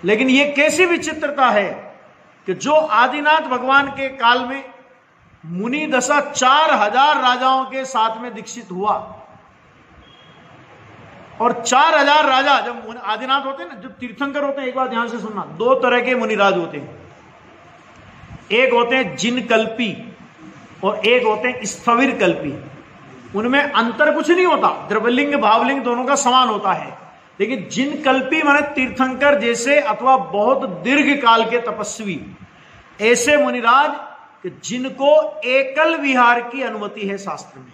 लेकिन यह कैसी विचित्रता है कि जो आदिनाथ भगवान के काल में मुनि दशा 4000 राजाओं के साथ में दीक्षित हुआ, और 4000 राजा जब आदिनाथ होते हैं ना, जो तीर्थंकर होते हैं, एक बार ध्यान से सुनना, दो तरह के मुनिराज होते हैं। एक होते हैं जिन कल्पी और एक होते हैं स्थविर कल्पी। उनमें अंतर कुछ नहीं होता, द्रव्यलिंग भावलिंग दोनों का समान होता है। लेकिन जिन कल्पी माने तीर्थंकर जैसे अथवा बहुत दीर्घ काल के तपस्वी, ऐसे मुनिराज कि जिनको एकल विहार की अनुमति है शास्त्र में,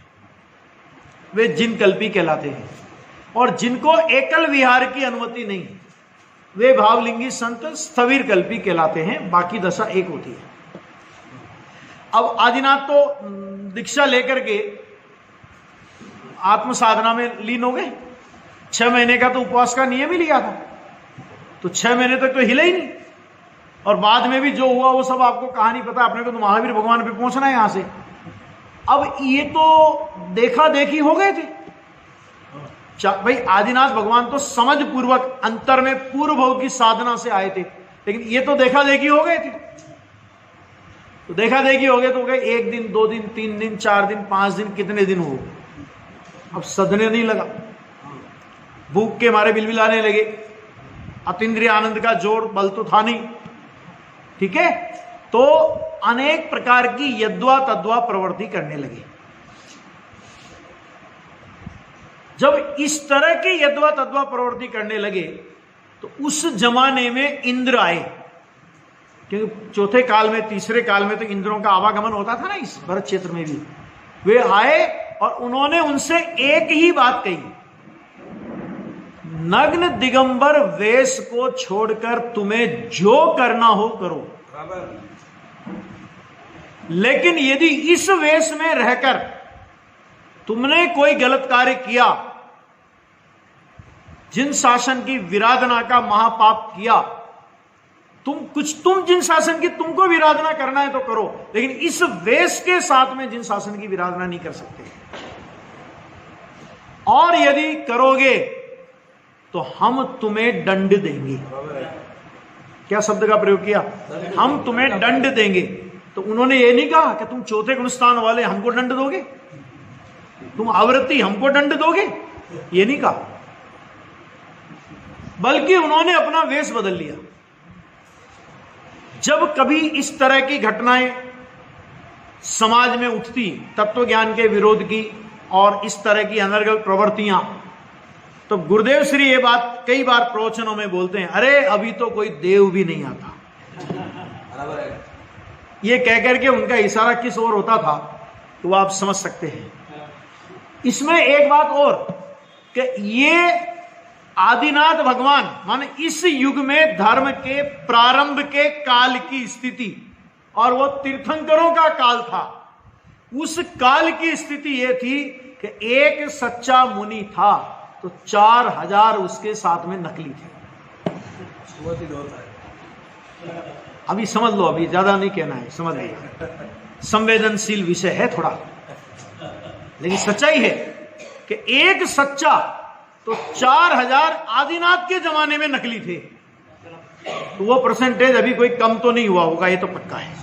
वे जिन कल्पी कहलाते हैं। और जिनको एकल विहार की अनुमति नहीं, वे भावलिंगी संत स्थविर कल्पी कहलाते हैं। बाकी दशा एक होती है। अब आदिनाथ तो दीक्षा लेकर के आत्म साधना में लीन हो गए। 6 महीने का तो उपवास का नियम ही लिया था, तो 6 महीने तक तो हिले ही नहीं। और बाद में भी जो हुआ वो सब आपको कहानी पता, अपने को तो महावीर भगवान पे पहुंचना है यहां से। अब ये तो देखा देखी हो गए थे भाई। आदिनाथ भगवान तो समझ पूर्वक अंतर में पूर्व भव की साधना से आए थे, लेकिन ये तो देखा देखी हो गए थे। तो देखा देखी हो गए तो हो गए 1 दिन 2 दिन 3 दिन 4 दिन 5 दिन, कितने दिन हो, अब सधने नहीं लगा। भूख के मारे बिलबिलाने लगे। अतीन्द्रिय आनंद का जोर बल तो था नहीं, ठीक है। तो अनेक प्रकार की यद्वा तद्वा प्रवृत्ति करने लगे। जब इस तरह की यद्वा तद्वा प्रवृत्ति करने लगे तो उस जमाने में इंद्र आए, क्योंकि चौथे काल में तीसरे काल में तो इंद्रों का आवागमन होता था ना इस भरत क्षेत्र में भी। वे आए और उन्होंने उनसे एक ही बात कही, नग्न दिगंबर वेश को छोड़कर तुम्हें जो करना हो करो, लेकिन यदि इस वेश में रहकर तुमने कोई गलत कार्य किया, जिन शासन की विराधना का महापाप किया, तुम जिन शासन की तुमको विराधना करना है तो करो, लेकिन इस वेश के साथ में जिन शासन की विराधना नहीं कर सकते। और यदि करोगे तो हम तुम्हें दंड देंगे। क्या शब्द का प्रयोग किया? हम तुम्हें दंड देंगे। तो उन्होंने ये नहीं कहा कि तुम चौथे गुण स्थान वाले हमको दंड दोगे, तुम आवृत्ति हमको दंड दोगे, ये नहीं कहा, बल्कि उन्होंने अपना वेश बदल लिया। जब कभी इस तरह की घटनाएं समाज में उठती, तत्व ज्ञान के विरोध की और इस तरह की अनर्गल प्रवृत्तियां, तो गुरुदेव श्री ये बात कई बार प्रवचनों में बोलते हैं, अरे अभी तो कोई देव भी नहीं आता। ये कहकर के उनका इशारा किस ओर होता था तो आप समझ सकते हैं। इसमें एक बात और कि ये आदिनाथ भगवान माने इस युग में धर्म के प्रारंभ के काल की स्थिति, और वो तीर्थंकरों का काल था। उस काल की स्थिति ये थी कि एक सच्चा मुनि था तो 4000 उसके साथ में नकली थे। अभी समझ लो, अभी ज्यादा नहीं कहना है, समझ लो, संवेदनशील विषय है थोड़ा, लेकिन सच्चाई है कि एक सच्चा तो 4000 आदिनाथ के जमाने में नकली थे। तो वो परसेंटेज अभी कोई कम तो नहीं हुआ होगा, ये तो पक्का है।